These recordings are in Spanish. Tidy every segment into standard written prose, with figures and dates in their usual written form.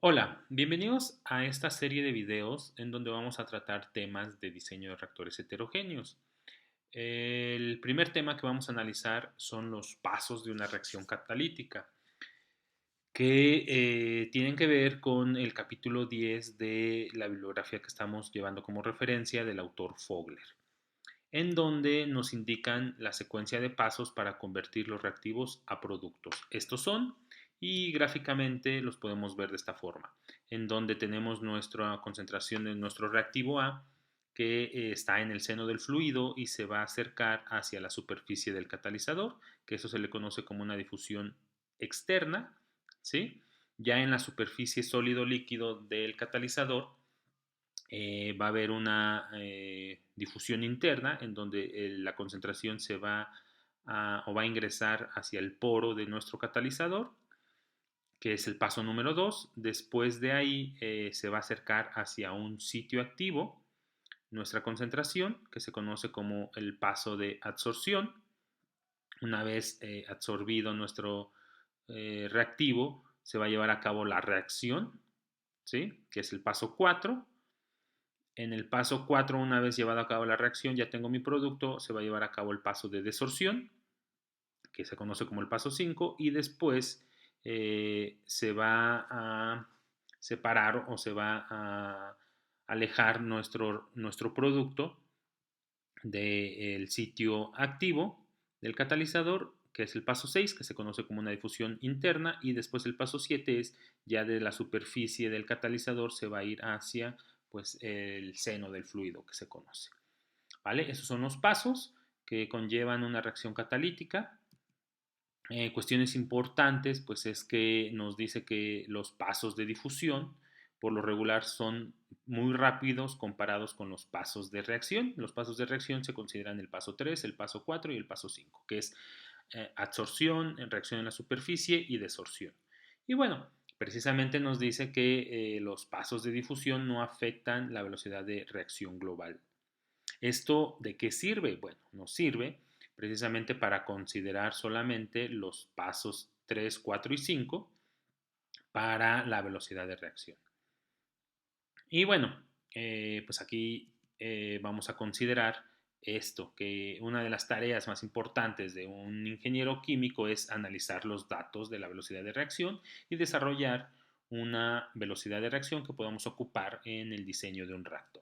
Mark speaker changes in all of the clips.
Speaker 1: Hola, bienvenidos a esta serie de videos en donde vamos a tratar temas de diseño de reactores heterogéneos. El primer tema que vamos a analizar son los pasos de una reacción catalítica, que tienen que ver con el capítulo 10 de la bibliografía que estamos llevando como referencia del autor Fogler, en donde nos indican la secuencia de pasos para convertir los reactivos a productos. Estos son, y gráficamente los podemos ver de esta forma, en donde tenemos nuestra concentración de nuestro reactivo A, que está en el seno del fluido y se va a acercar hacia la superficie del catalizador, que eso se le conoce como una difusión externa, ¿sí? Ya en la superficie sólido-líquido del catalizador va a haber una difusión interna en donde la concentración se va o va a ingresar hacia el poro de nuestro catalizador, que es el paso número 2. Después de ahí se va a acercar hacia un sitio activo nuestra concentración, que se conoce como el paso de adsorción. Una vez absorbido nuestro reactivo, se va a llevar a cabo la reacción, ¿sí? Que es el paso 4. En el paso 4, una vez llevado a cabo la reacción, ya tengo mi producto, se va a llevar a cabo el paso de desorción, que se conoce como el paso 5, y después se va a separar o se va a alejar nuestro producto del sitio activo del catalizador, que es el paso 6, que se conoce como una difusión interna, y después el paso 7 es ya de la superficie del catalizador se va a ir hacia pues, el seno del fluido que se conoce. ¿Vale? Esos son los pasos que conllevan una reacción catalítica. Cuestiones importantes, pues es que nos dice que los pasos de difusión por lo regular son muy rápidos comparados con los pasos de reacción. Los pasos de reacción se consideran el paso 3, el paso 4 y el paso 5, que es adsorción, reacción en la superficie y desorción. Y bueno, precisamente nos dice que los pasos de difusión no afectan la velocidad de reacción global. ¿Esto de qué sirve? Bueno, nos sirve precisamente para considerar solamente los pasos 3, 4 y 5 para la velocidad de reacción. Y bueno, pues aquí vamos a considerar esto, que una de las tareas más importantes de un ingeniero químico es analizar los datos de la velocidad de reacción y desarrollar una velocidad de reacción que podamos ocupar en el diseño de un reactor.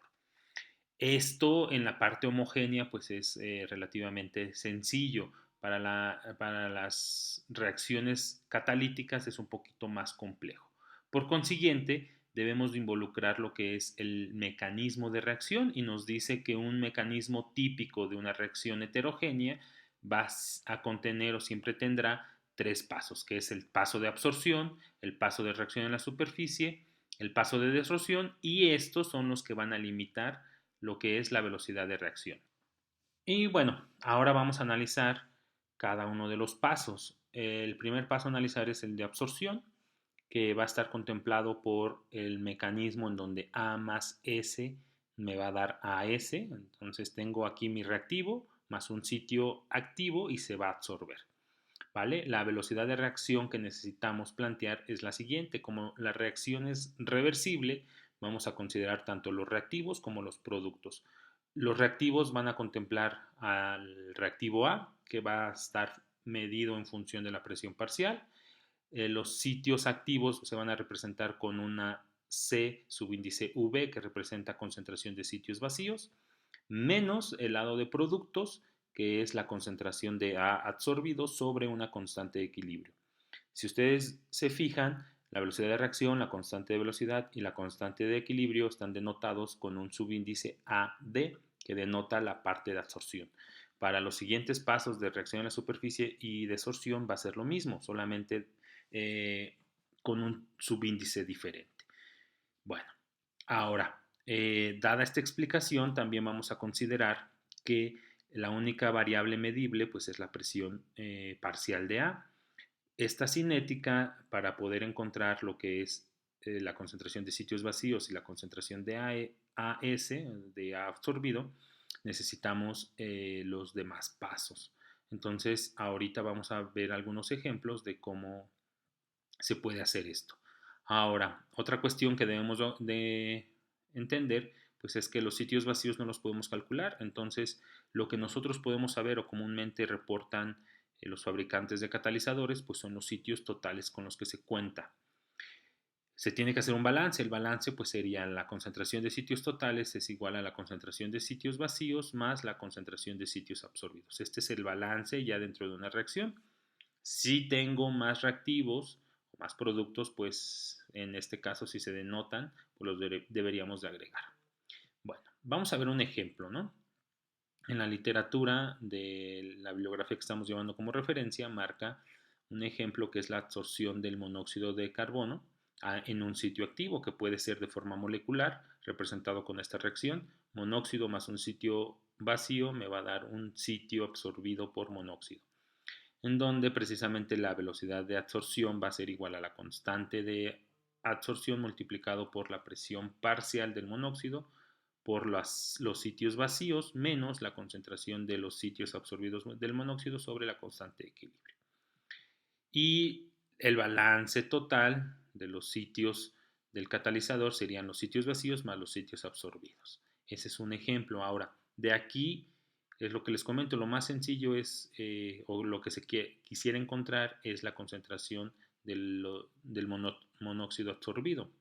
Speaker 1: Esto en la parte homogénea pues es relativamente sencillo. Para las reacciones catalíticas es un poquito más complejo. Por consiguiente, debemos de involucrar lo que es el mecanismo de reacción y nos dice que un mecanismo típico de una reacción heterogénea va a contener o siempre tendrá tres pasos, que es el paso de absorción, el paso de reacción en la superficie, el paso de desorción, y estos son los que van a limitar lo que es la velocidad de reacción. Y bueno, ahora vamos a analizar cada uno de los pasos. El primer paso a analizar es el de absorción, que va a estar contemplado por el mecanismo en donde A más S me va a dar AS. Entonces tengo aquí mi reactivo más un sitio activo y se va a absorber. ¿Vale? La velocidad de reacción que necesitamos plantear es la siguiente. Como la reacción es reversible, vamos a considerar tanto los reactivos como los productos. Los reactivos van a contemplar al reactivo A, que va a estar medido en función de la presión parcial. Los sitios activos se van a representar con una C subíndice V, que representa concentración de sitios vacíos, menos el lado de productos, que es la concentración de A absorbido sobre una constante de equilibrio. Si ustedes se fijan, la velocidad de reacción, la constante de velocidad y la constante de equilibrio están denotados con un subíndice AD, que denota la parte de absorción. Para los siguientes pasos de reacción en la superficie y desorción va a ser lo mismo, solamente con un subíndice diferente. Bueno, ahora, dada esta explicación, también vamos a considerar que la única variable medible pues, es la presión parcial de A. Esta cinética, para poder encontrar lo que es la concentración de sitios vacíos y la concentración de AS, de A absorbido, necesitamos los demás pasos. Entonces, ahorita vamos a ver algunos ejemplos de cómo se puede hacer esto. Ahora, otra cuestión que debemos de entender, pues es que los sitios vacíos no los podemos calcular. Entonces, lo que nosotros podemos saber o comúnmente reportan los fabricantes de catalizadores, pues son los sitios totales con los que se cuenta. Se tiene que hacer un balance. El balance pues sería la concentración de sitios totales es igual a la concentración de sitios vacíos más la concentración de sitios absorbidos. Este es el balance ya dentro de una reacción. Si tengo más reactivos o más productos, pues en este caso si se denotan, pues los deberíamos de agregar. Bueno, vamos a ver un ejemplo, ¿no? En la literatura de la bibliografía que estamos llevando como referencia, marca un ejemplo que es la absorción del monóxido de carbono en un sitio activo, que puede ser de forma molecular, representado con esta reacción. Monóxido más un sitio vacío me va a dar un sitio absorbido por monóxido, en donde precisamente la velocidad de absorción va a ser igual a la constante de absorción multiplicado por la presión parcial del monóxido por los sitios vacíos menos la concentración de los sitios absorbidos del monóxido sobre la constante de equilibrio. Y el balance total de los sitios del catalizador serían los sitios vacíos más los sitios absorbidos. Ese es un ejemplo. Ahora, de aquí es lo que les comento, lo más sencillo es, o lo que se quisiera encontrar es la concentración del monóxido absorbido.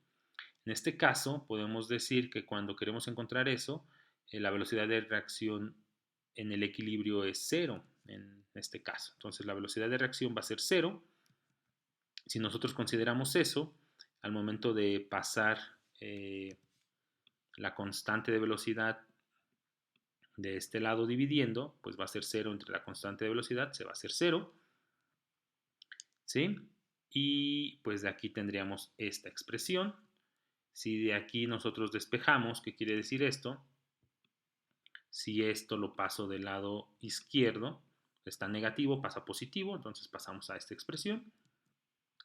Speaker 1: En este caso, podemos decir que cuando queremos encontrar eso, la velocidad de reacción en el equilibrio es cero, en este caso. Entonces, la velocidad de reacción va a ser cero. Si nosotros consideramos eso, al momento de pasar la constante de velocidad de este lado dividiendo, pues va a ser cero entre la constante de velocidad, se va a hacer cero, ¿sí? Y pues de aquí tendríamos esta expresión. Si de aquí nosotros despejamos, ¿qué quiere decir esto? Si esto lo paso del lado izquierdo, está negativo, pasa positivo, entonces pasamos a esta expresión.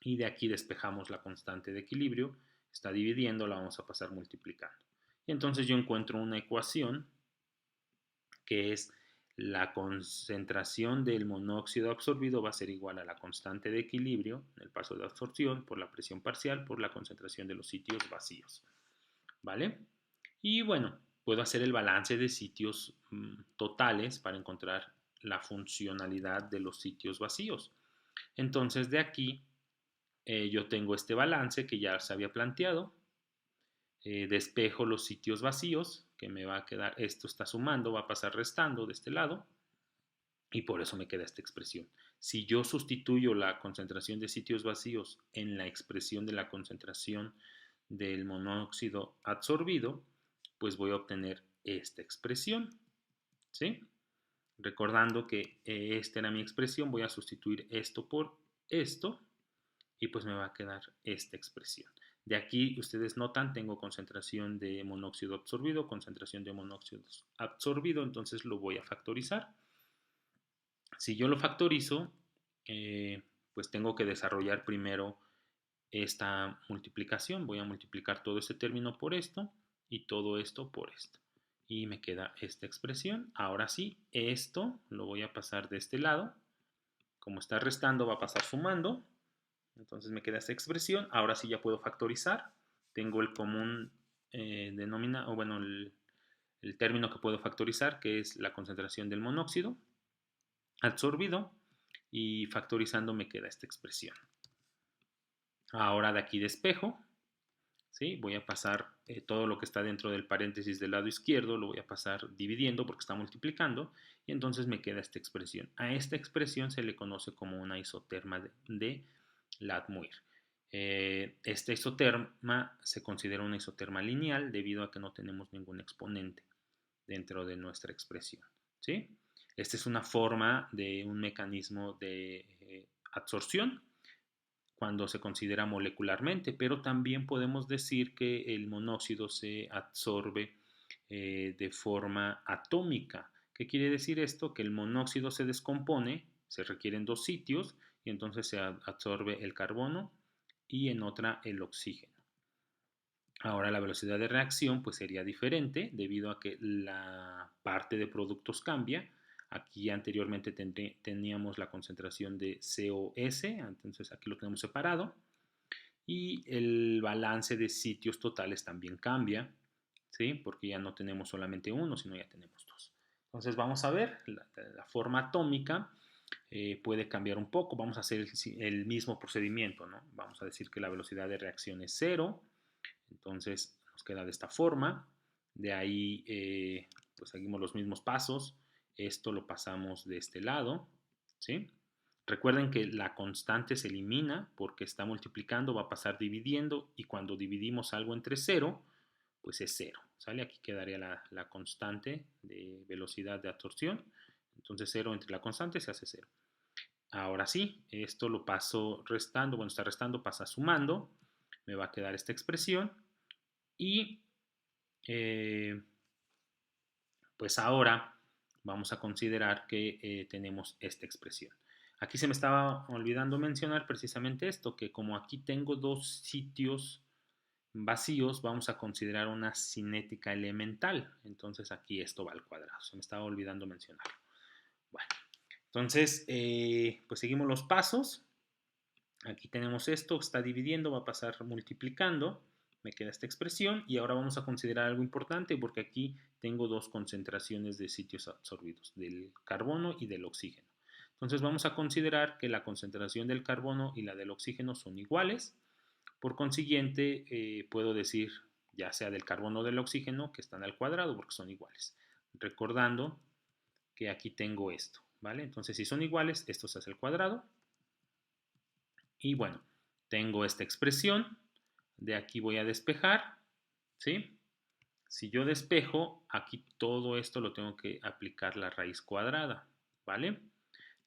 Speaker 1: Y de aquí despejamos la constante de equilibrio, está dividiendo, la vamos a pasar multiplicando. Y entonces yo encuentro una ecuación que es la concentración del monóxido absorbido va a ser igual a la constante de equilibrio, el paso de absorción, por la presión parcial, por la concentración de los sitios vacíos. ¿Vale? Y bueno, puedo hacer el balance de sitios totales para encontrar la funcionalidad de los sitios vacíos. Entonces de aquí yo tengo este balance que ya se había planteado. Despejo los sitios vacíos, que me va a quedar, esto está sumando, va a pasar restando de este lado, y por eso me queda esta expresión. Si yo sustituyo la concentración de sitios vacíos en la expresión de la concentración del monóxido absorbido, pues voy a obtener esta expresión, ¿sí? Recordando que esta era mi expresión, voy a sustituir esto por esto y pues me va a quedar esta expresión. De aquí ustedes notan, tengo concentración de monóxido absorbido, concentración de monóxido absorbido, entonces lo voy a factorizar. Si yo lo factorizo, pues tengo que desarrollar primero esta multiplicación. Voy a multiplicar todo este término por esto y todo esto por esto. Y me queda esta expresión. Ahora sí, esto lo voy a pasar de este lado. Como está restando, va a pasar sumando. Entonces me queda esta expresión. Ahora sí ya puedo factorizar. Tengo el común denominador, o bueno, el término que puedo factorizar, que es la concentración del monóxido absorbido. Y factorizando me queda esta expresión. Ahora de aquí despejo. ¿Sí? Voy a pasar todo lo que está dentro del paréntesis del lado izquierdo, lo voy a pasar dividiendo porque está multiplicando y entonces me queda esta expresión. A esta expresión se le conoce como una isoterma de Lathmuir. Esta isoterma se considera una isoterma lineal debido a que no tenemos ningún exponente dentro de nuestra expresión. ¿Sí? Esta es una forma de un mecanismo de absorción cuando se considera molecularmente, pero también podemos decir que el monóxido se absorbe de forma atómica. ¿Qué quiere decir esto? Que el monóxido se descompone, se requieren dos sitios y entonces se absorbe el carbono y en otra el oxígeno. Ahora la velocidad de reacción pues sería diferente debido a que la parte de productos cambia. Aquí anteriormente teníamos la concentración de COS, entonces aquí lo tenemos separado. y el balance de sitios totales también cambia, ¿sí? Porque ya no tenemos solamente uno, sino ya tenemos dos. Entonces vamos a ver, la forma atómica puede cambiar un poco. Vamos a hacer el mismo procedimiento, ¿no? Vamos a decir que la velocidad de reacción es cero, entonces nos queda de esta forma. De ahí pues seguimos los mismos pasos. Esto lo pasamos de este lado, ¿sí? Recuerden que la constante se elimina porque está multiplicando, va a pasar dividiendo y cuando dividimos algo entre cero, pues es cero, ¿sale? Aquí quedaría la constante de velocidad de absorción. Entonces cero entre la constante se hace cero. Ahora sí, esto lo paso restando, bueno, está restando, pasa sumando, me va a quedar esta expresión y eh, pues ahora vamos a considerar que tenemos esta expresión. Aquí se me estaba olvidando mencionar precisamente esto, que como aquí tengo dos sitios vacíos, vamos a considerar una cinética elemental. Entonces aquí esto va al cuadrado. Se me estaba olvidando mencionarlo. Bueno, entonces pues seguimos los pasos. Aquí tenemos esto, está dividiendo, va a pasar multiplicando, me queda esta expresión y ahora vamos a considerar algo importante porque aquí tengo dos concentraciones de sitios absorbidos, del carbono y del oxígeno. Entonces vamos a considerar que la concentración del carbono y la del oxígeno son iguales, por consiguiente puedo decir ya sea del carbono o del oxígeno que están al cuadrado porque son iguales. Recordando que aquí tengo esto, ¿vale? Entonces si son iguales, esto se hace al cuadrado. Y bueno, tengo esta expresión, de aquí voy a despejar, ¿sí? Si yo despejo, aquí todo esto lo tengo que aplicar la raíz cuadrada, ¿vale?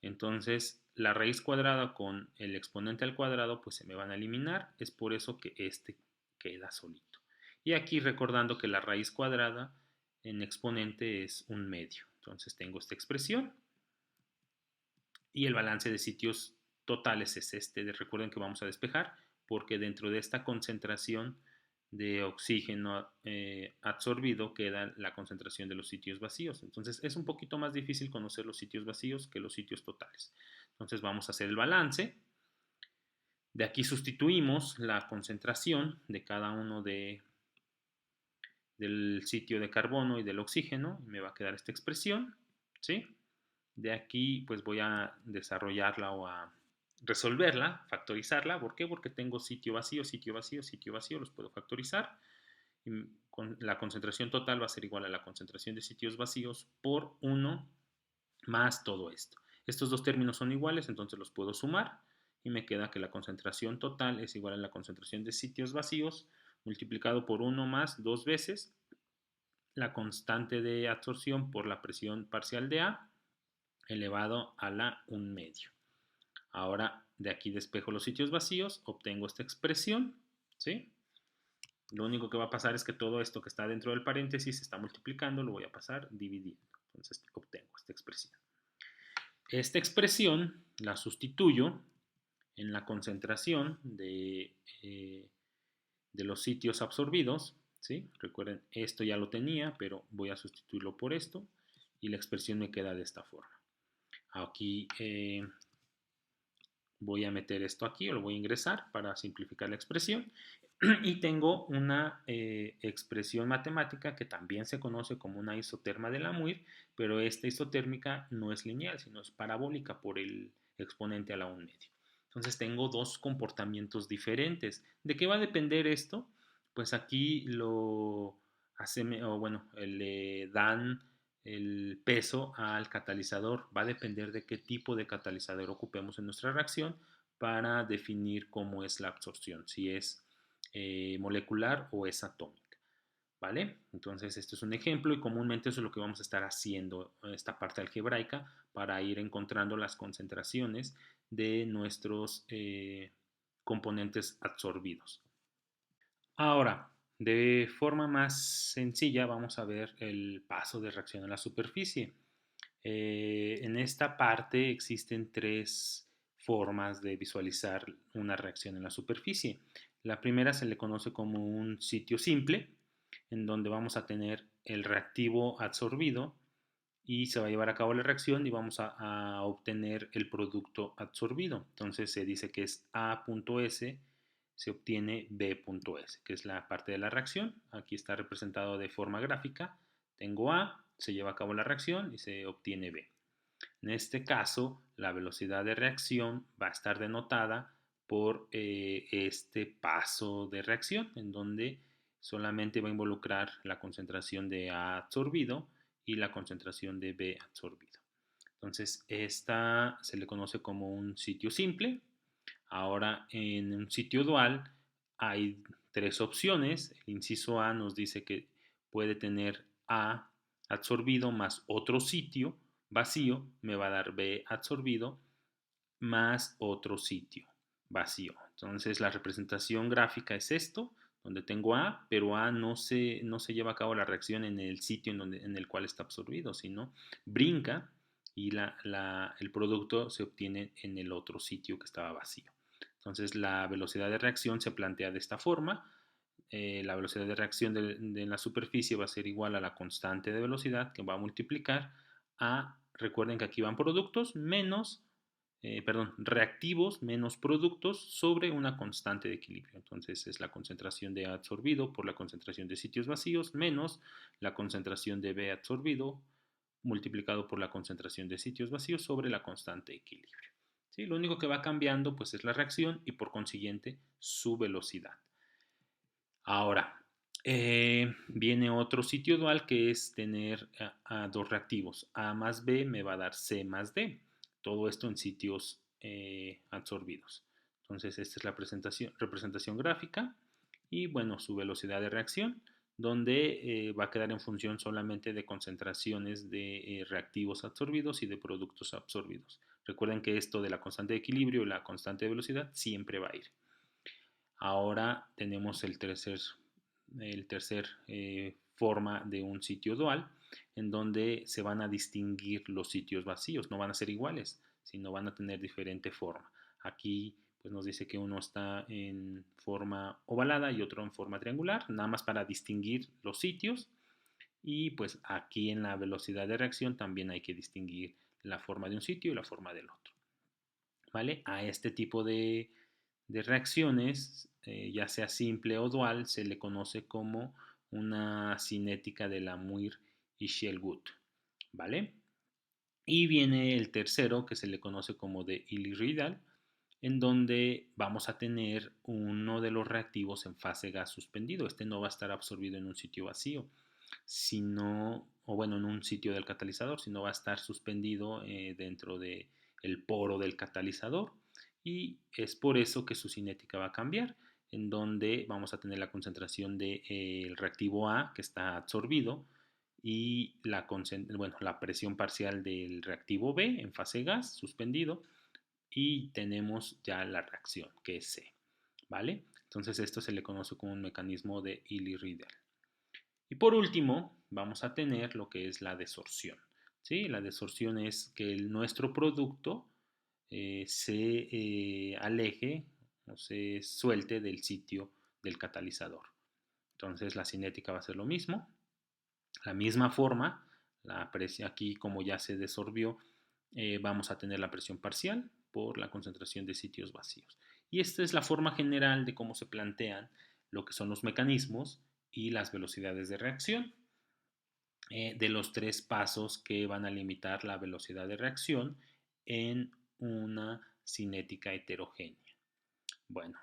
Speaker 1: Entonces, la raíz cuadrada con el exponente al cuadrado, pues se me van a eliminar, es por eso que este queda solito. Y aquí recordando que la raíz cuadrada en exponente es un medio. Entonces tengo esta expresión y el balance de sitios totales es este. Recuerden que vamos a despejar porque dentro de esta concentración de oxígeno absorbido queda la concentración de los sitios vacíos. Entonces es un poquito más difícil conocer los sitios vacíos que los sitios totales. Entonces vamos a hacer el balance. De aquí sustituimos la concentración de cada uno del sitio de carbono y del oxígeno y me va a quedar esta expresión, ¿sí? De aquí pues voy a desarrollarla o a resolverla, factorizarla. ¿Por qué? Porque tengo sitio vacío, sitio vacío, sitio vacío, los puedo factorizar. Y la concentración total va a ser igual a la concentración de sitios vacíos por 1 más todo esto. Estos dos términos son iguales, entonces los puedo sumar y me queda que la concentración total es igual a la concentración de sitios vacíos multiplicado por 1 más 2 veces la constante de absorción por la presión parcial de A elevado a la 1 medio. Ahora de aquí despejo los sitios vacíos, obtengo esta expresión, ¿sí? Lo único que va a pasar es que todo esto que está dentro del paréntesis se está multiplicando, lo voy a pasar dividiendo. Entonces obtengo esta expresión. Esta expresión la sustituyo en la concentración de los sitios absorbidos, ¿sí? Recuerden, esto ya lo tenía, pero voy a sustituirlo por esto y la expresión me queda de esta forma. Aquí voy a meter esto aquí o lo voy a ingresar para simplificar la expresión y tengo una expresión matemática que también se conoce como una isoterma de Lamuir, pero esta isotérmica no es lineal, sino es parabólica por el exponente a la 1 medio. Entonces tengo dos comportamientos diferentes. ¿De qué va a depender esto? Pues aquí lo hace, o bueno, le dan el peso al catalizador. Va a depender de qué tipo de catalizador ocupemos en nuestra reacción para definir cómo es la absorción, si es molecular o es atómica. ¿Vale? Entonces, esto es un ejemplo y comúnmente eso es lo que vamos a estar haciendo en esta parte algebraica para ir encontrando las concentraciones de nuestros componentes absorbidos. Ahora, de forma más sencilla, vamos a ver el paso de reacción en la superficie. En esta parte existen tres formas de visualizar una reacción en la superficie. La primera se le conoce como un sitio simple, en donde vamos a tener el reactivo absorbido y se va a llevar a cabo la reacción y vamos a obtener el producto absorbido. Entonces se dice que es A.S se obtiene B.S, que es la parte de la reacción. Aquí está representado de forma gráfica. Tengo A, se lleva a cabo la reacción y se obtiene B. En este caso, la velocidad de reacción va a estar denotada por este paso de reacción, en donde solamente va a involucrar la concentración de A absorbido y la concentración de B absorbido. Entonces, esta se le conoce como un sitio simple. Ahora, en un sitio dual hay tres opciones. El inciso A nos dice que puede tener A absorbido más otro sitio vacío, me va a dar B absorbido más otro sitio vacío. Entonces la representación gráfica es esto, donde tengo A, pero A no se lleva a cabo la reacción en el sitio en el cual está absorbido, sino brinca y el producto se obtiene en el otro sitio que estaba vacío. Entonces la velocidad de reacción se plantea de esta forma. La velocidad de reacción de la superficie va a ser igual a la constante de velocidad que va a multiplicar recuerden que aquí van productos menos reactivos menos productos sobre una constante de equilibrio. Entonces es la concentración de A absorbido por la concentración de sitios vacíos menos la concentración de B absorbido multiplicado por la concentración de sitios vacíos sobre la constante de equilibrio. ¿Sí? Lo único que va cambiando pues, es la reacción y por consiguiente su velocidad. Ahora, viene otro sitio dual que es tener a dos reactivos. A más B me va a dar C más D. Todo esto en sitios absorbidos. Entonces, esta es la representación gráfica y, bueno, su velocidad de reacción, donde va a quedar en función solamente de concentraciones de reactivos absorbidos y de productos absorbidos. Recuerden que esto de la constante de equilibrio y la constante de velocidad siempre va a ir. Ahora tenemos el tercer forma de un sitio dual, en donde se van a distinguir los sitios vacíos, no van a ser iguales, sino van a tener diferente forma. Aquí pues nos dice que uno está en forma ovalada y otro en forma triangular, nada más para distinguir los sitios. Y pues aquí en la velocidad de reacción también hay que distinguir la forma de un sitio y la forma del otro. ¿Vale? A este tipo de reacciones, ya sea simple o dual, se le conoce como una cinética de Lamuir y Shellwood, ¿vale? Y viene el tercero, que se le conoce como de Illy-Riddle, en donde vamos a tener uno de los reactivos en fase gas suspendido. Este no va a estar absorbido en un sitio vacío, sino, o bueno, en un sitio del catalizador, sino va a estar suspendido dentro del poro del catalizador y es por eso que su cinética va a cambiar, en donde vamos a tener la concentración del reactivo A que está absorbido y la presión parcial del reactivo B en fase gas suspendido y tenemos ya la reacción que es C, ¿vale? Entonces esto se le conoce como un mecanismo de Illy-Riddle. Y por último, vamos a tener lo que es la desorción. ¿Sí? La desorción es que nuestro producto se aleje o se suelte del sitio del catalizador. Entonces la cinética va a ser lo mismo, la misma forma, la presión aquí como ya se desorbió, vamos a tener la presión parcial por la concentración de sitios vacíos. Y esta es la forma general de cómo se plantean lo que son los mecanismos y las velocidades de reacción de los tres pasos que van a limitar la velocidad de reacción en una cinética heterogénea. Bueno,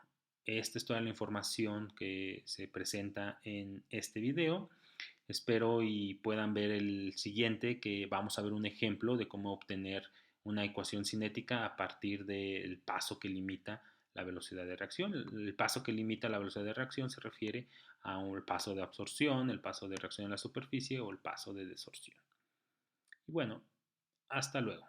Speaker 1: esta es toda la información que se presenta en este video. Espero y puedan ver el siguiente, que vamos a ver un ejemplo de cómo obtener una ecuación cinética a partir del paso que limita la velocidad de reacción. El paso que limita la velocidad de reacción se refiere a un paso de absorción, el paso de reacción en la superficie o el paso de desorción. Y bueno, hasta luego.